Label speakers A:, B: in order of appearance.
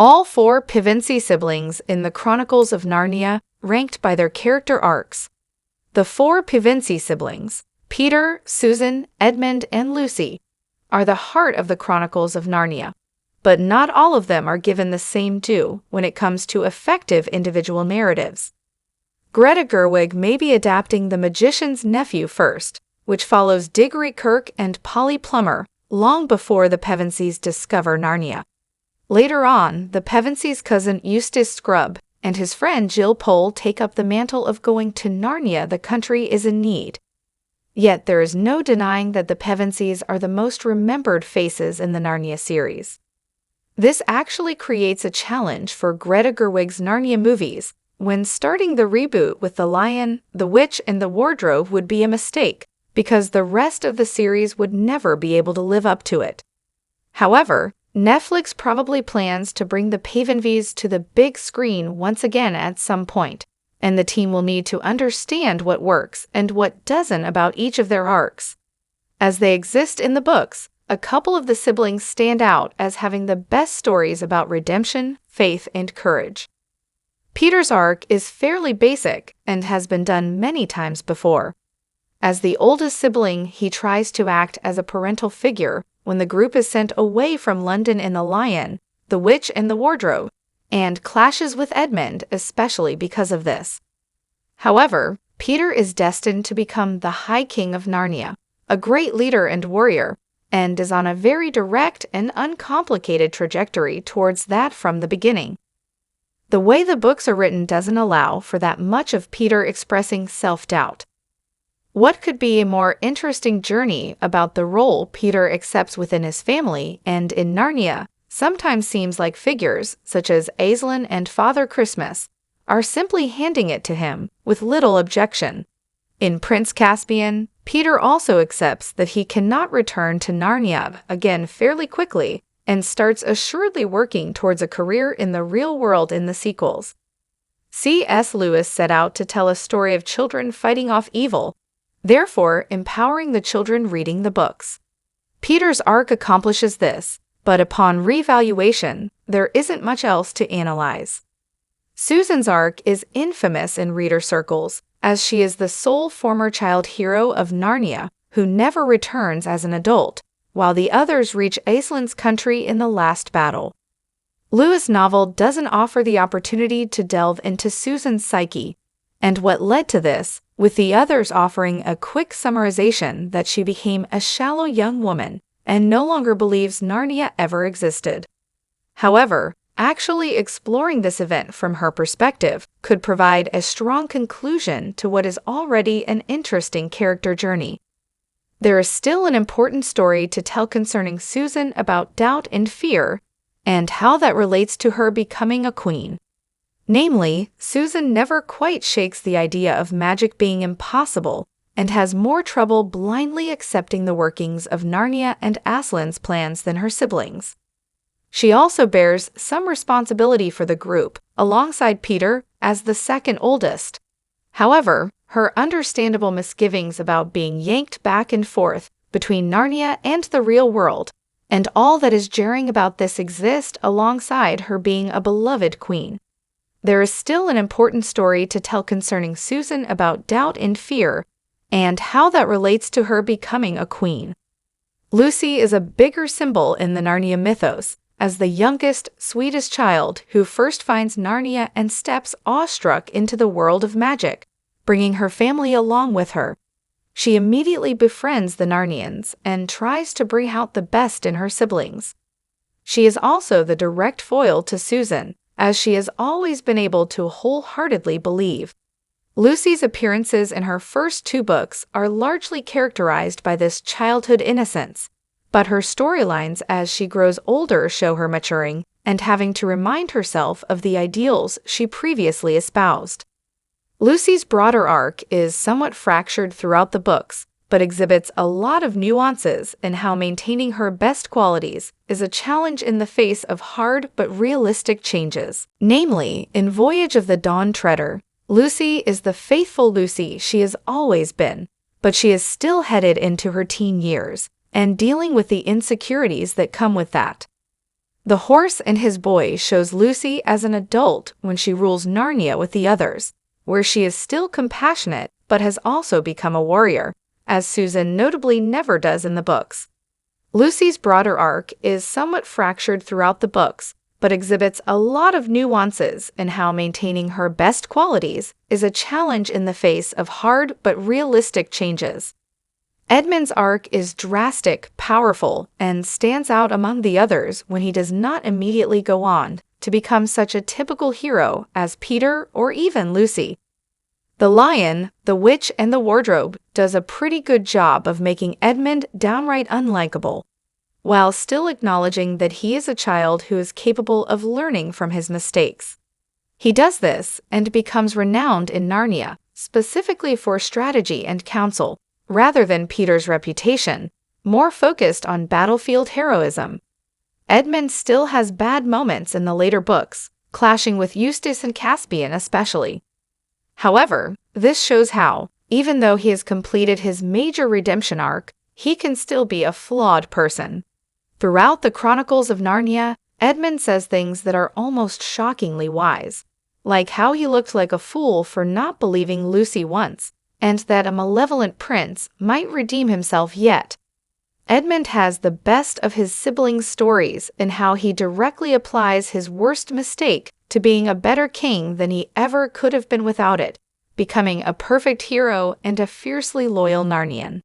A: All four Pevensie siblings in the Chronicles of Narnia ranked by their character arcs. The four Pevensie siblings, Peter, Susan, Edmund, and Lucy, are the heart of the Chronicles of Narnia, but not all of them are given the same due when it comes to effective individual narratives. Greta Gerwig may be adapting The Magician's Nephew first, which follows Diggory Kirke and Polly Plummer long before the Pevensies discover Narnia. Later on, the Pevensies' cousin Eustace Scrubb and his friend Jill Pole take up the mantle of going to Narnia the country is in need. Yet there is no denying that the Pevensies are the most remembered faces in the Narnia series. This actually creates a challenge for Greta Gerwig's Narnia movies, when starting the reboot with The Lion, the Witch, and the Wardrobe would be a mistake, because the rest of the series would never be able to live up to it. However, Netflix probably plans to bring the Pevensies to the big screen once again at some point, and the team will need to understand what works and what doesn't about each of their arcs. As they exist in the books, a couple of the siblings stand out as having the best stories about redemption, faith, and courage. Peter's arc is fairly basic and has been done many times before. As the oldest sibling, he tries to act as a parental figure when the group is sent away from London in The Lion, the Witch, and the Wardrobe, and clashes with Edmund especially because of this. However, Peter is destined to become the High King of Narnia, a great leader and warrior, and is on a very direct and uncomplicated trajectory towards that from the beginning. The way the books are written doesn't allow for that much of Peter expressing self-doubt. What could be a more interesting journey about the role Peter accepts within his family and in Narnia sometimes seems like figures, such as Aslan and Father Christmas, are simply handing it to him with little objection. In Prince Caspian, Peter also accepts that he cannot return to Narnia again fairly quickly and starts assuredly working towards a career in the real world in the sequels. C.S. Lewis set out to tell a story of children fighting off evil, therefore empowering the children reading the books. Peter's arc accomplishes this, but upon revaluation, there isn't much else to analyze. Susan's arc is infamous in reader circles, as she is the sole former child hero of Narnia who never returns as an adult, while the others reach Aslan's country in the last battle. Lewis' novel doesn't offer the opportunity to delve into Susan's psyche, and what led to this, with the others offering a quick summarization that she became a shallow young woman and no longer believes Narnia ever existed. However, actually exploring this event from her perspective could provide a strong conclusion to what is already an interesting character journey. There is still an important story to tell concerning Susan about doubt and fear, and how that relates to her becoming a queen. Namely, Susan never quite shakes the idea of magic being impossible and has more trouble blindly accepting the workings of Narnia and Aslan's plans than her siblings. She also bears some responsibility for the group, alongside Peter as the second oldest. However, her understandable misgivings about being yanked back and forth between Narnia and the real world, and all that is jarring about this exist alongside her being a beloved queen. There is still an important story to tell concerning Susan about doubt and fear, and how that relates to her becoming a queen. Lucy is a bigger symbol in the Narnia mythos, as the youngest, sweetest child who first finds Narnia and steps awestruck into the world of magic, bringing her family along with her. She immediately befriends the Narnians and tries to bring out the best in her siblings. She is also the direct foil to Susan, as she has always been able to wholeheartedly believe. Lucy's appearances in her first two books are largely characterized by this childhood innocence, but her storylines as she grows older show her maturing and having to remind herself of the ideals she previously espoused. Lucy's broader arc is somewhat fractured throughout the books, but exhibits a lot of nuances in how maintaining her best qualities is a challenge in the face of hard but realistic changes. Namely, in Voyage of the Dawn Treader, Lucy is the faithful Lucy she has always been, but she is still headed into her teen years and dealing with the insecurities that come with that. The Horse and His Boy shows Lucy as an adult when she rules Narnia with the others, where she is still compassionate but has also become a warrior, as Susan notably never does in the books. Lucy's broader arc is somewhat fractured throughout the books, but exhibits a lot of nuances in how maintaining her best qualities is a challenge in the face of hard but realistic changes. Edmund's arc is drastic, powerful, and stands out among the others when he does not immediately go on to become such a typical hero as Peter or even Lucy. The Lion, the Witch, and the Wardrobe does a pretty good job of making Edmund downright unlikable, while still acknowledging that he is a child who is capable of learning from his mistakes. He does this and becomes renowned in Narnia, specifically for strategy and counsel, rather than Peter's reputation, more focused on battlefield heroism. Edmund still has bad moments in the later books, clashing with Eustace and Caspian especially. However, this shows how, even though he has completed his major redemption arc, he can still be a flawed person. Throughout the Chronicles of Narnia, Edmund says things that are almost shockingly wise, like how he looked like a fool for not believing Lucy once, and that a malevolent prince might redeem himself yet. Edmund has the best of his siblings' stories in how he directly applies his worst mistake to being a better king than he ever could have been without it, becoming a perfect hero and a fiercely loyal Narnian.